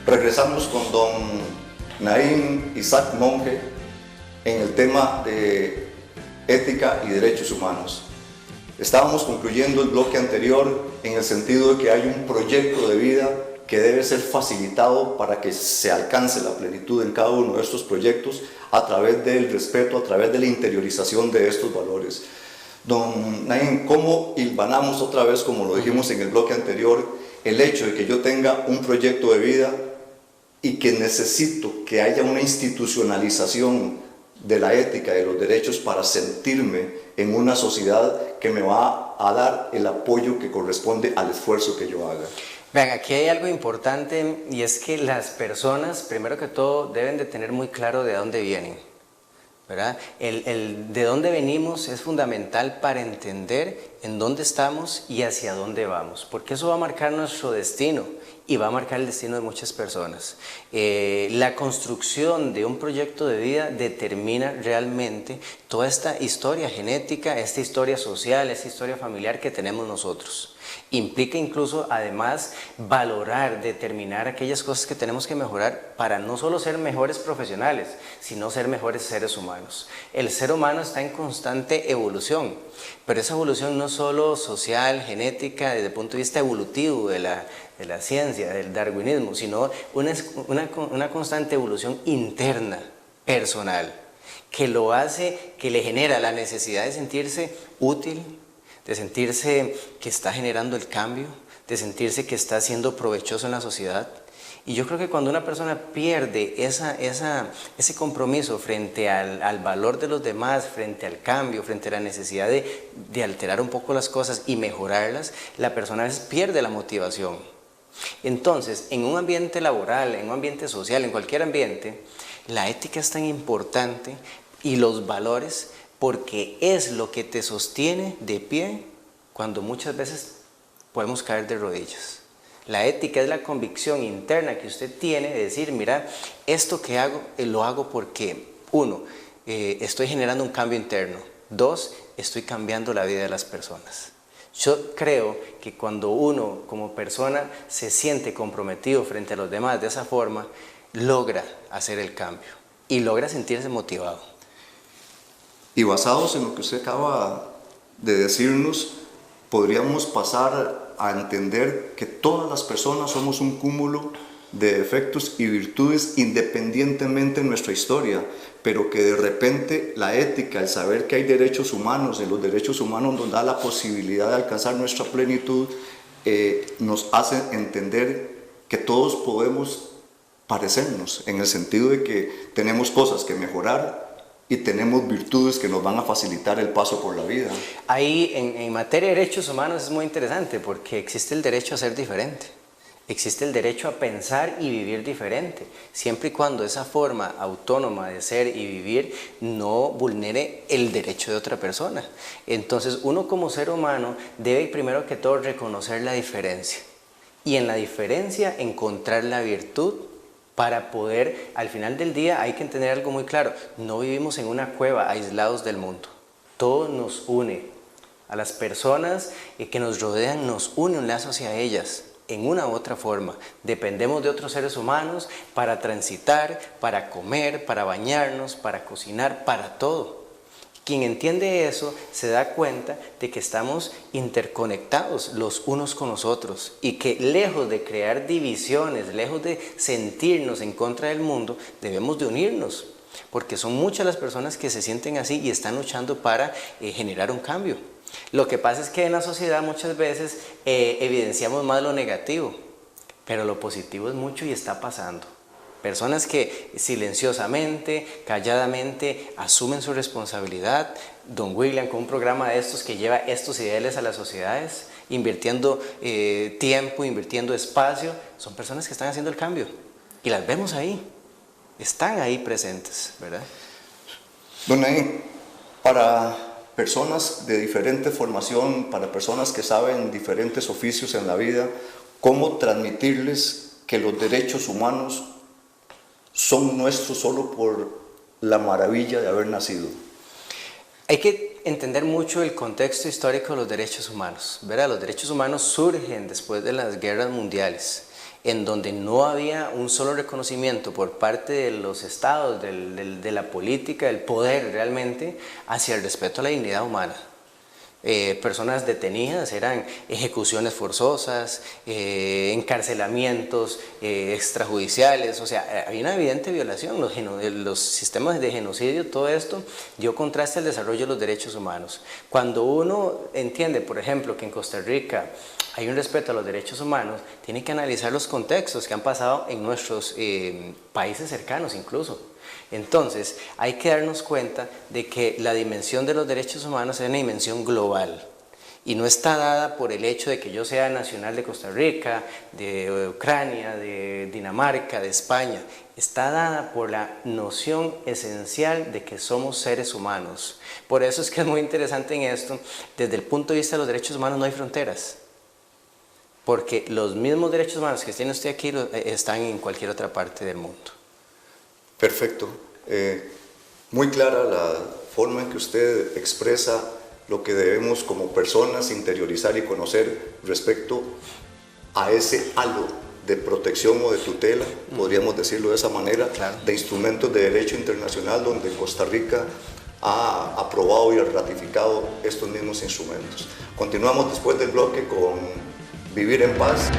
Regresamos con don Naim Isaac Monge en el tema de ética y derechos humanos. Estábamos concluyendo el bloque anterior en el sentido de que hay un proyecto de vida que debe ser facilitado para que se alcance la plenitud en cada uno de estos proyectos a través del respeto, a través de la interiorización de estos valores. Don Naim, ¿cómo hilvanamos otra vez, como lo dijimos en el bloque anterior, el hecho de que yo tenga un proyecto de vida y que necesito que haya una institucionalización de la ética y de los derechos para sentirme en una sociedad que me va a dar el apoyo que corresponde al esfuerzo que yo haga? Vean, aquí hay algo importante y es que las personas, primero que todo, deben de tener muy claro de dónde vienen, ¿verdad? El de dónde venimos es fundamental para entender en dónde estamos y hacia dónde vamos, porque eso va a marcar nuestro destino y va a marcar el destino de muchas personas. La construcción de un proyecto de vida determina realmente toda esta historia genética, esta historia social, esta historia familiar que tenemos nosotros. Implica incluso, además, valorar, determinar aquellas cosas que tenemos que mejorar para no solo ser mejores profesionales, sino ser mejores seres humanos. El ser humano está en constante evolución, pero esa evolución no solo social, genética, desde el punto de vista evolutivo de la ciencia, del darwinismo, sino una constante evolución interna, personal, que lo hace, que le genera la necesidad de sentirse útil, de sentirse que está generando el cambio, de sentirse que está siendo provechoso en la sociedad. Y yo creo que cuando una persona pierde ese compromiso frente al valor de los demás, frente al cambio, frente a la necesidad de alterar un poco las cosas y mejorarlas, la persona a veces pierde la motivación. Entonces, en un ambiente laboral, en un ambiente social, en cualquier ambiente, la ética es tan importante y los valores, porque es lo que te sostiene de pie cuando muchas veces podemos caer de rodillas. La ética es la convicción interna que usted tiene de decir, mira, esto que hago, lo hago porque, uno, estoy generando un cambio interno. Dos, estoy cambiando la vida de las personas. Yo creo que cuando uno como persona se siente comprometido frente a los demás de esa forma, logra hacer el cambio y logra sentirse motivado. Y basados en lo que usted acaba de decirnos, podríamos pasar a entender que todas las personas somos un cúmulo de defectos y virtudes independientemente de nuestra historia, pero que de repente la ética, el saber que hay derechos humanos, en los derechos humanos nos da la posibilidad de alcanzar nuestra plenitud, nos hace entender que todos podemos parecernos, en el sentido de que tenemos cosas que mejorar y tenemos virtudes que nos van a facilitar el paso por la vida. Ahí en materia de derechos humanos es muy interesante porque existe el derecho a ser diferente, existe el derecho a pensar y vivir diferente, siempre y cuando esa forma autónoma de ser y vivir no vulnere el derecho de otra persona. Entonces uno como ser humano debe primero que todo reconocer la diferencia y en la diferencia encontrar la virtud. Para poder, al final del día hay que entender algo muy claro, no vivimos en una cueva aislados del mundo, todo nos une, a las personas que nos rodean nos une un lazo hacia ellas, en una u otra forma, dependemos de otros seres humanos para transitar, para comer, para bañarnos, para cocinar, para todo. Quien entiende eso se da cuenta de que estamos interconectados los unos con los otros y que lejos de crear divisiones, lejos de sentirnos en contra del mundo, debemos de unirnos, porque son muchas las personas que se sienten así y están luchando para generar un cambio. Lo que pasa es que en la sociedad muchas veces evidenciamos más lo negativo, pero lo positivo es mucho y está pasando. Personas que silenciosamente, calladamente asumen su responsabilidad. Don William con un programa de estos que lleva estos ideales a las sociedades, invirtiendo tiempo, invirtiendo espacio, son personas que están haciendo el cambio y las vemos ahí, están ahí presentes, ¿verdad? Don Naim, para personas de diferente formación, para personas que saben diferentes oficios en la vida, ¿cómo transmitirles que los derechos humanos son nuestros solo por la maravilla de haber nacido? Hay que entender mucho el contexto histórico de los derechos humanos, ¿verdad? Los derechos humanos surgen después de las guerras mundiales. en donde no había un solo reconocimiento por parte de los estados, de la política, del poder realmente, hacia el respeto a la dignidad humana. Personas detenidas, eran ejecuciones forzosas, encarcelamientos extrajudiciales, o sea, había una evidente violación. Los sistemas de genocidio, todo esto dio contraste al desarrollo de los derechos humanos. Cuando uno entiende, por ejemplo, que en Costa Rica hay un respeto a los derechos humanos, tiene que analizar los contextos que han pasado en nuestros países cercanos incluso. Entonces, hay que darnos cuenta de que la dimensión de los derechos humanos es una dimensión global y no está dada por el hecho de que yo sea nacional de Costa Rica, de Ucrania, de Dinamarca, de España. Está dada por la noción esencial de que somos seres humanos. Por eso es que es muy interesante en esto, desde el punto de vista de los derechos humanos no hay fronteras. Porque los mismos derechos humanos que tiene usted aquí están en cualquier otra parte del mundo. Perfecto. Muy clara la forma en que usted expresa lo que debemos como personas interiorizar y conocer respecto a ese halo de protección o de tutela, podríamos decirlo de esa manera, claro, de instrumentos de derecho internacional donde Costa Rica ha aprobado y ha ratificado estos mismos instrumentos. Continuamos después del bloque con Vivir en Paz.